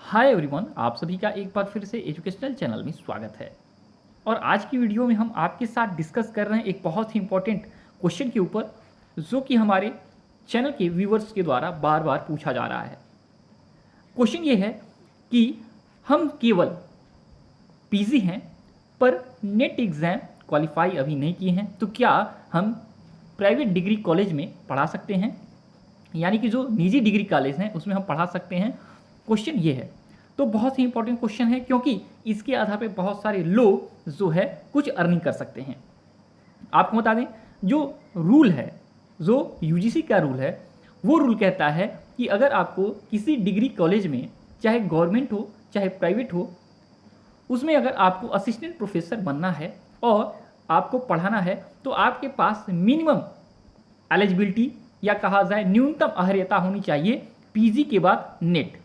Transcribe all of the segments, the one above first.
Hi everyone, आप सभी का एक बार फिर से एजुकेशनल चैनल में स्वागत है। और आज की वीडियो में हम आपके साथ डिस्कस कर रहे हैं एक बहुत ही इंपॉर्टेंट क्वेश्चन के ऊपर, जो कि हमारे चैनल के व्यूवर्स के द्वारा बार बार पूछा जा रहा है। क्वेश्चन ये है कि हम केवल पीजी हैं पर नेट एग्ज़ाम क्वालिफाई अभी नहीं किए हैं, तो क्या हम प्राइवेट डिग्री कॉलेज में पढ़ा सकते हैं, यानी कि जो निजी डिग्री कॉलेज हैं उसमें हम पढ़ा सकते हैं। क्वेश्चन ये है। तो बहुत ही इंपॉर्टेंट क्वेश्चन है, क्योंकि इसके आधार पे बहुत सारे लोग जो है कुछ अर्निंग कर सकते हैं। आपको बता दें, जो रूल है, जो यूजीसी का रूल है, वो रूल कहता है कि अगर आपको किसी डिग्री कॉलेज में, चाहे गवर्नमेंट हो चाहे प्राइवेट हो, उसमें अगर आपको असिस्टेंट प्रोफेसर बनना है और आपको पढ़ाना है, तो आपके पास मिनिमम एलिजिबिलिटी या कहा जाए न्यूनतम अर्हता होनी चाहिए पीजी के बाद नेट,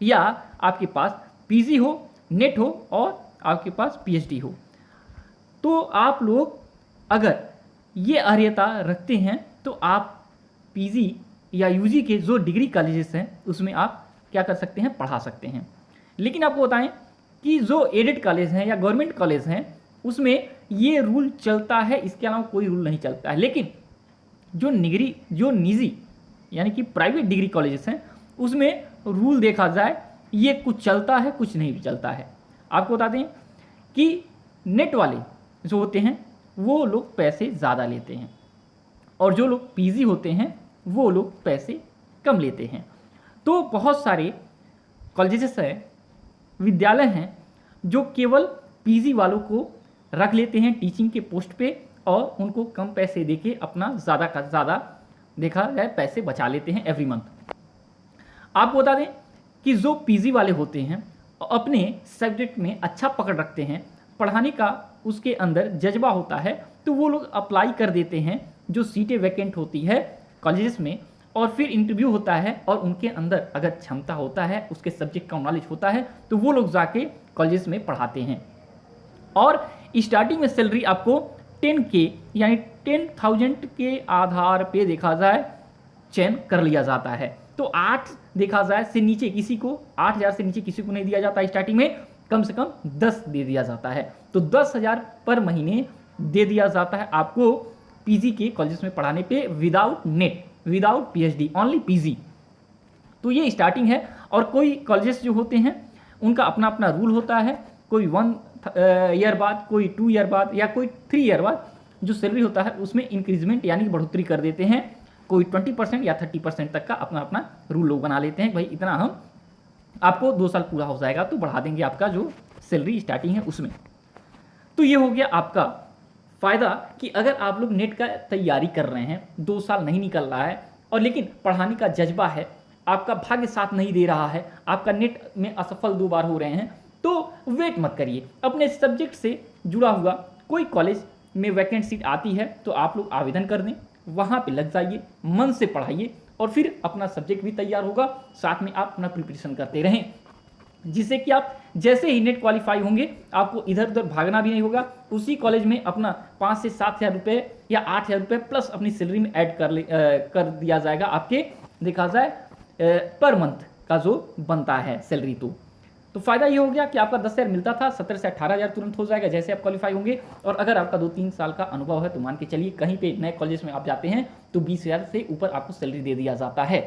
या आपके पास पीजी हो, नेट हो और आपके पास पीएचडी हो। तो आप लोग अगर ये अर्हता रखते हैं तो आप पीजी या यूजी के जो डिग्री कॉलेजेस हैं उसमें आप क्या कर सकते हैं, पढ़ा सकते हैं। लेकिन आपको बताएं कि जो एडेड कॉलेज हैं या गवर्नमेंट कॉलेज हैं उसमें ये रूल चलता है, इसके अलावा कोई रूल नहीं चलता है। लेकिन जो निजी यानी कि प्राइवेट डिग्री कॉलेजेस हैं उसमें रूल देखा जाए ये कुछ चलता है, कुछ नहीं भी चलता है। आपको बता दें कि नेट वाले जो होते हैं वो लोग पैसे ज़्यादा लेते हैं, और जो लोग पीजी होते हैं वो लोग पैसे कम लेते हैं। तो बहुत सारे कॉलेजेस हैं, विद्यालय हैं, जो केवल पीजी वालों को रख लेते हैं टीचिंग के पोस्ट पे, और उनको कम पैसे देके अपना ज़्यादा का ज़्यादा देखा जाए पैसे बचा लेते हैं एवरी मंथ। आपको बता दें कि जो पीजी वाले होते हैं अपने सब्जेक्ट में अच्छा पकड़ रखते हैं, पढ़ाने का उसके अंदर जज्बा होता है, तो वो लोग अप्लाई कर देते हैं जो सीटें वैकेंट होती है कॉलेजेस में, और फिर इंटरव्यू होता है और उनके अंदर अगर क्षमता होता है, उसके सब्जेक्ट का नॉलेज होता है, तो वो लोग जाके कॉलेजेस में पढ़ाते हैं। और स्टार्टिंग में सैलरी आपको 10K यानी 10,000 के आधार पे देखा जाए चयन कर लिया जाता है। तो 8 देखा जाए से नीचे किसी को, 8,000 से नीचे किसी को नहीं दिया जाता। स्टार्टिंग में कम से कम 10 दे दिया जाता है। तो 10,000 पर महीने दे दिया जाता है आपको पीजी के कॉलेजेस में पढ़ाने पे, without net, without PhD, only PG. तो ये स्टार्टिंग है। और कोई कॉलेजेस जो होते हैं उनका अपना अपना रूल होता है, कोई 1 ईयर बाद, कोई 2 ईयर बाद, या कोई 3 ईयर बाद जो सैलरी होता है उसमें इंक्रीजमेंट यानी कि बढ़ोतरी कर देते हैं। कोई 20% या 30% तक का अपना अपना रूल लोग बना लेते हैं, भाई इतना हम आपको 2 साल पूरा हो जाएगा तो बढ़ा देंगे आपका जो सैलरी स्टार्टिंग है उसमें। तो ये हो गया आपका फ़ायदा कि अगर आप लोग नेट का तैयारी कर रहे हैं, 2 साल नहीं निकल रहा है, और लेकिन पढ़ाने का जज्बा है, आपका भाग्य साथ नहीं दे रहा है, आपका नेट में असफल 2 बार हो रहे हैं, तो वेट मत करिए। अपने सब्जेक्ट से जुड़ा हुआ कोई कॉलेज में वैकेंट सीट आती है तो आप लोग आवेदन कर दें, वहाँ पे लग जाइए, मन से पढ़ाइए, और फिर अपना सब्जेक्ट भी तैयार होगा, साथ में आप अपना प्रिपरेशन करते रहें, जिससे कि आप जैसे ही नेट क्वालिफाई होंगे आपको इधर उधर भागना भी नहीं होगा। उसी कॉलेज में अपना 5 से 7,000 रुपये या 8,000 रुपये प्लस अपनी सैलरी में ऐड कर दिया जाएगा आपके, देखा जाए पर मंथ का जो बनता है सैलरी। तो फ़ायदा ये हो गया कि आपका 10,000 मिलता था, 17 से 18,000 तुरंत हो जाएगा जैसे आप क्वालिफाई होंगे। और अगर आपका 2-3 साल का अनुभव है तो मान के चलिए कहीं पे नए कॉलेज में आप जाते हैं तो 20,000 से ऊपर आपको सैलरी दे दिया जाता है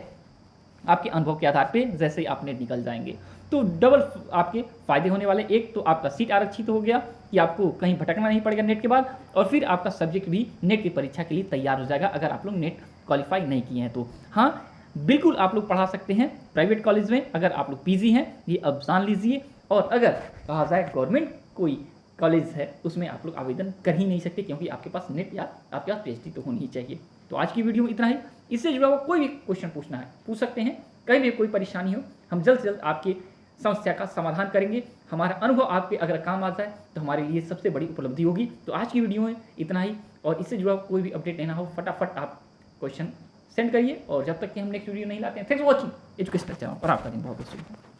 आपके अनुभव के आधार पे, जैसे ही आप नेट निकल जाएंगे। तो डबल आपके फ़ायदे होने वाले। एक तो आपका सीट आरक्षित हो गया कि आपको कहीं भटकना नहीं पड़ेगा नेट के बाद, और फिर आपका सब्जेक्ट भी नेट की परीक्षा के लिए तैयार हो जाएगा अगर आप लोग नेट क्वालिफाई नहीं किए हैं तो। हाँ, बिल्कुल आप लोग पढ़ा सकते हैं प्राइवेट कॉलेज में अगर आप लोग पीजी हैं, ये अब जान लीजिए। और अगर कहा जाए गवर्नमेंट कोई कॉलेज है उसमें आप लोग आवेदन कर ही नहीं सकते, क्योंकि आपके पास नेट या आपके पास पीएचडी तो होनी ही चाहिए। तो आज की वीडियो में इतना ही। इससे जुड़ा हुआ कोई भी क्वेश्चन पूछना है पूछ सकते हैं, कहीं भी कोई परेशानी हो हम जल्द से जल्द आपकी समस्या का समाधान करेंगे। हमारा अनुभव आप पे अगर काम आ जाए तो हमारे लिए सबसे बड़ी उपलब्धि होगी। तो आज की वीडियो में इतना ही, और इससे जुड़ा कोई भी अपडेट लेना हो फटाफट आप क्वेश्चन सेंड करिए। और जब तक कि हम नेक्स्ट वीडियो नहीं लाते हैं, thanks for watching educational channel, और आपका दिन बहुत बहुत शुभ हो।